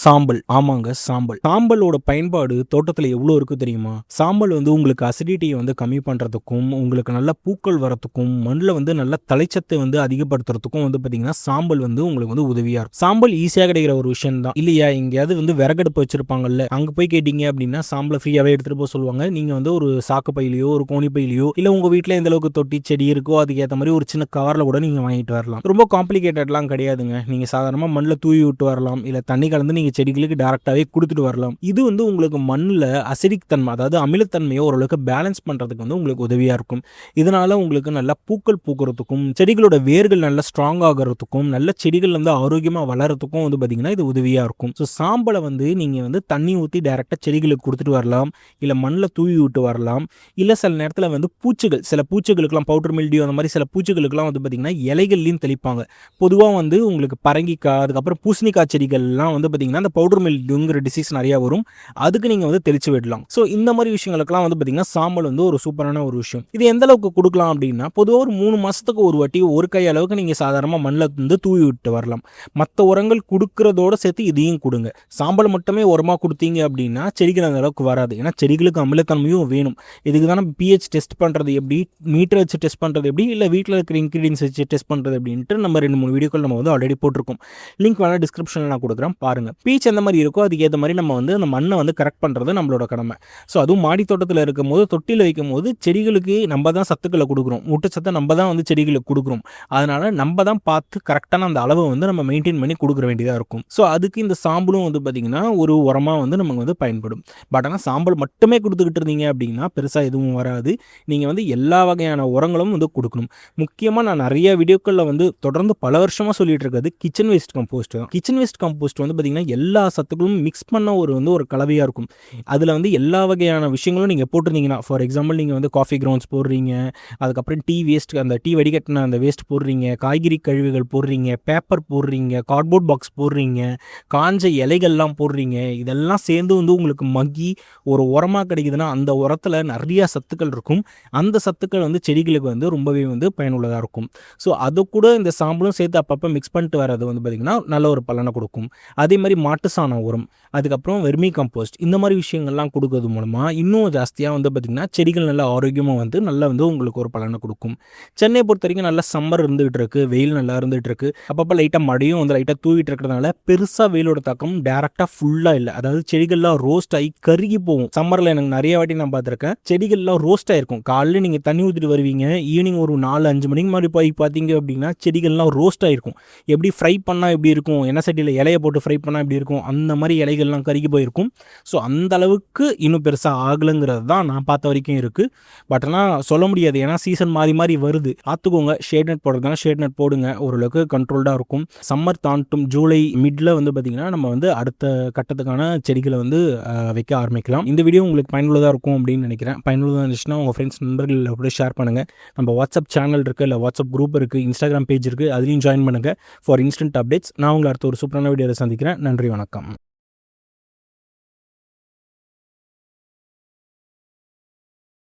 சாம்பல். ஆமாங்க, சாம்பல். சாம்பலோட பயன்பாடு தோட்டத்துல எவ்ளோ இருக்கு தெரியுமா? சாம்பல் வந்து உங்களுக்கு அசிடிட்டிய வந்து கம்மி பண்றதுக்கும், உங்களுக்கு நல்ல பூக்கள் வரத்துக்கும், மண்ல வந்து நல்ல தழைச்சத்தை வந்து அதிகப்படுத்துறதுக்கும் வந்து பார்த்தீங்கன்னா, சாம்பல் வந்து உங்களுக்கு வந்து உதவியா இருக்கும். சாம்பல் ஈஸியா கிடைக்கிற ஒரு விஷயம் தான். இல்லையா? எங்கேயாவது வந்து விறகடுப்பு வச்சிருப்பாங்கல்ல, அங்க போய் கேட்டீங்க அப்படின்னா, சாம்பல ஃப்ரீயாவே எடுத்துட்டு போ சொல்லுவாங்க. நீங்க வந்து ஒரு சாக்கு பையிலயோ, ஒரு கோணி பையிலயோ, இல்ல உங்க வீட்ல எந்த அளவுக்கு தொட்டி, செடி இருக்கோ அதுக்கேத்த மாரி ஒரு சின்ன கவர்ல கூட நீங்க வாங்கிட்டு வரலாம். ரொம்ப காம்ப்ளிகேட்டட்லாம் கிடையாதுங்க. நீங்க சாதாரணமா மண்ல தூவி விட்டு வரலாம். இல்ல தண்ணி கலந்து நீங்க செடிகளுக்கு டைரக்டாவே குடுத்துட்டு வரலாம். இது வந்து உங்களுக்கு மண்ணுல அசிடிக் தன்மை, அதாவது அமிலத்தன்மைய ஓரளவுக்கு பேலன்ஸ் பண்றதுக்கு வந்து உங்களுக்கு உதவியா இருக்கும். இதனால உங்களுக்கு நல்லா பூக்கள் பூக்குறதுக்கும், செடிகளோட வேர்கள் நல்லா ஸ்ட்ராங் ஆகுறதுக்கும், நல்ல செடிகள் வந்து ஆரோக்கியமா வளர்றதுக்கும் வந்து பார்த்தீங்கன்னா, இது உதவியா இருக்கும். ஸோ சாம்பல வந்து நீங்க வந்து தண்ணி ஊத்தி டைரக்ட்டா செடிகளுக்கு குடுத்துட்டு வரலாம். இல்ல மண்ல தூவி விட்டு வரலாம். இல்ல சில நேரத்தில வந்து பூச்சிகள், சில பூச்சிகளுக்கெல்லாம் பவுடர் மில்டியூ அந்த மாரி சில பூச்சிகளுக்கெல்லாம் வந்து பார்த்தீங்கன்னா, இலைகள்லயும் தெளிப்பாங்க. பொதுவா வந்து உங்களுக்கு பரங்கிக்காய், அதுக்கப்புறம் பூசணிக்காய் செடிகள்லாம் வந்து பார்த்தீங்கன்னா, அந்த பவுடர் மில்டியூங்கிற டிசீஸ் நெறையா வரும். அதுக்கு நீங்க வந்து தெளிச்சு விடலாம். ஸோ இந்த மாரி விஷயங்களுக்கெல்லாம் வந்து பார்த்தீங்கன்னா, சாம்பல் வந்து ஒரு சூப்பரான ஒரு விஷயம். இது எந்த அளவுக்கு குடுக்கலாம் அப்டின்னா, பொதுவா ஒரு 3 மாசத்துக்கு ஒரு வாட்டி ஒரு கை அளவுக்கு நீங்க சாதாரணமா மண்ல வந்து தூவி விட்டு வரலாம். மத்த உரங்கள் குடுக்குறதோட சேர்த்து இதையும் குடுங்க. சாம்பல் மட்டுமே உரமா குடுத்தீங்க அப்டின்னா, செடிகள் அந்த அளவுக்கு வராது. ஏன்னா செடிகளுக்கு அமிலத்தன்மையும் வேணும். இதுக்கு தான பிஹெச் டெஸ்ட் பண்றது எப்டி, மீட்டர் வச்சு டெஸ்ட் பண்றது எப்டி, இல்ல வீட்ல இருக்கிற இன்கிரீடியன்ட்ஸ் வச்சு டெஸ்ட் பண்றது எப்டின்ட்டு நம்ம 2, 3 வீடியோக்கள் நம்ம வந்து ஆல்ரெடி போட்டுருக்கோம். லிங்க் வேணா டிஸ்கிரிப்ஷன்ல நான் குடுக்குறேன் பாருங்க. பீச் எந்த மாரி இருக்கோ அதுக்கேத்த மாரி நம்ம வந்து அந்த மண்ண வந்து கரெக்ட் பண்றது நம்மளோட கடமை. ஸோ அதுவும் மாடி தோட்டத்தில இருக்கும்போது, தொட்டியில வைக்கும்போது செடிகளுக்கு நம்ப தான் சத்துக்கள குடுக்குறோம். ஊட்டச்சத்த நம்ப தான் வந்து செடிகளுக்கு குடுக்குறோம். அதனால நம்ப தான் பார்த்து கரெக்ட்டான அந்த அளவ வந்து நம்ம மெயின்டெயின் பண்ணி குடுக்குற வேண்டியதா இருக்கும். ஸோ அதுக்கு இந்த சாம்பலும் வந்து பார்த்தீங்கன்னா, ஒரு உரமா வந்து நமக்கு வந்து பயன்படும். பட் ஆனா சாம்பல் மட்டுமே குடுத்துக்கிட்டு இருந்தீங்க அப்டின்னா, பெருசா எதுவும் வராது. நீங்க வந்து எல்லா வகையான உரங்களும் வந்து குடுக்கணும். முக்கியமா நான் நெறைய வீடியோக்கள்ல வந்து தொடர்ந்து பல வருஷமா சொல்லிட்டு இருக்கிறது கிச்சன் வேஸ்ட் கம்போஸ்ட் தான். கிச்சன் வேஸ்ட் கம்போஸ்ட் வந்து பார்த்தீங்கன்னா, எல்லா சத்துக்களும் மிக்ஸ் பண்ண வந்து ஒரு கலவையா இருக்கும். அதில வந்து எல்லா வகையான விஷயங்களும் நீங்க போட்டிருந்தீங்கன்னா, ஃபார் எக்ஸாம்பிள் நீங்க வந்து காஃபி கிரவுண்ட்ஸ் போடுறீங்க, அதுக்கப்புறம் டீ வேஸ்ட் அந்த டீ வடிகட்டின அந்த வேஸ்ட் போடுறீங்க, காய்கறி கழிவுகள் போடுறீங்க, பேப்பர் போடுறீங்க, கார்ட்போர்ட் பாக்ஸ் போடுறீங்க, காஞ்ச இலைகள்லாம் போடுறீங்க. இதெல்லாம் சேர்ந்து வந்து உங்களுக்கு மக்கி ஒரு உரமா கிடைக்குதுன்னா, அந்த உரத்தில நெறைய சத்துக்கள் இருக்கும். அந்த சத்துக்கள் வந்து செடிகளுக்கு வந்து ரொம்பவே வந்து பயனுள்ளதா இருக்கும். ஸோ அது கூட இந்த சாம்பலும் சேர்த்து அப்பப்போ மிக்ஸ் பண்ணிட்டு வர்றது வந்து பார்த்திங்கன்னா, நல்ல ஒரு பலனை கொடுக்கும். அதே மாதிரி மாட்டு சாண உரம், அதுக்கப்புறம் வெர்மி கம்போஸ்ட் இந்த மாதிரி விஷயங்கள்லாம் கொடுக்கறது மூலமாக இன்னும் ஜாஸ்தியாக வந்து பார்த்திங்கன்னா, செடிகள் நல்லா ஆரோக்கியமாக வந்து நல்லா வந்து உங்களுக்கு ஒரு பலனை கொடுக்கும். சென்னையை பொறுத்த வரைக்கும் நல்லா சம்மர் இருந்துகிட்டு இருக்கு, வெயில் நல்லா இருந்துகிட்டு இருக்கு. அப்பப்போ லைட்டாக மழையும் வந்து லைட்டாக தூவிட்டு இருக்கிறதுனால பெருசாக வெயிலோட தாக்கம் டேரெக்டாக ஃபுல்லாக இல்லை. அதாவது செடிகள்லாம் ரோஸ்ட் ஆகி கருகி போகும். சம்மரில் எனக்கு நிறைய வாட்டி நான் பார்த்துருக்கேன், செடிகள்லாம் ரோஸ்ட் ஆகிருக்கும். காலையில் நீங்கள் தண்ணி ஊற்றிட்டு வருவீங்க, ஈவினிங் ஒரு 4-5 மணிக்கு மாதிரி போய் பார்த்தீங்க அப்படின்னா செடிகள்லாம் ரோஸ்ட் ஆகிருக்கும். எப்படி ஃப்ரை பண்ணால் எப்படி இருக்கும், எண்ணெய் சட்டியில் இலையை போட்டு ஃப்ரை பண்ணால் எப்படி இருக்கும், அந்த மாதிரி இலைகள்லாம் கருகி போயிருக்கும். ஸோ அந்த அளவுக்கு இன்னும் பெருசாக ஆகலைங்கிறது தான் நான் பார்த்த வரைக்கும் இருக்குது. பட் ஆனால் சொல்ல முடியாது, ஏன்னா சீசன் மாறி மாறி வருது. பார்த்துக்கோங்க, ஷேட் நெட் போடுறதுனா ஷேட் நெட் போடுங்க, ஓரளவுக்கு கண்ட்ரோல்டாக இருக்கும். சம்மர் தாண்டும் ஜூலை மிடில் வந்து பார்த்திங்கன்னா நம்ம வந்து அடுத்த கட்டத்துக்கான செடிகளை வந்து வைக்க ஆரம்பிக்கலாம். இந்த வீடியோ உங்களுக்கு பயனுள்ளதாக இருக்கும் அப்படின்னு நினைக்கிறேன். பயனுள்ளதாக இருந்துச்சுன்னா உங்கள் ஃப்ரெண்ட்ஸ் நண்பர்கள் கூட ஷேர் பண்ணுங்கள். நம்ம வாட்ஸ்அப் சேனல் இருக்குது, இல்லை வாட்ஸ்அப் குரூப் இருக்குது, இன்ஸ்டாகிராம் பேஜ் இருக்குது, அதுலேயும் ஜாயின் பண்ணுங்கள் ஃபார் இன்ஸ்டன்ட் அப்டேட்ஸ். நான் உங்களை அடுத்த ஒரு சூப்பரான வீடியோவில் சந்திக்கிறேன். நன்றி, வணக்கம்.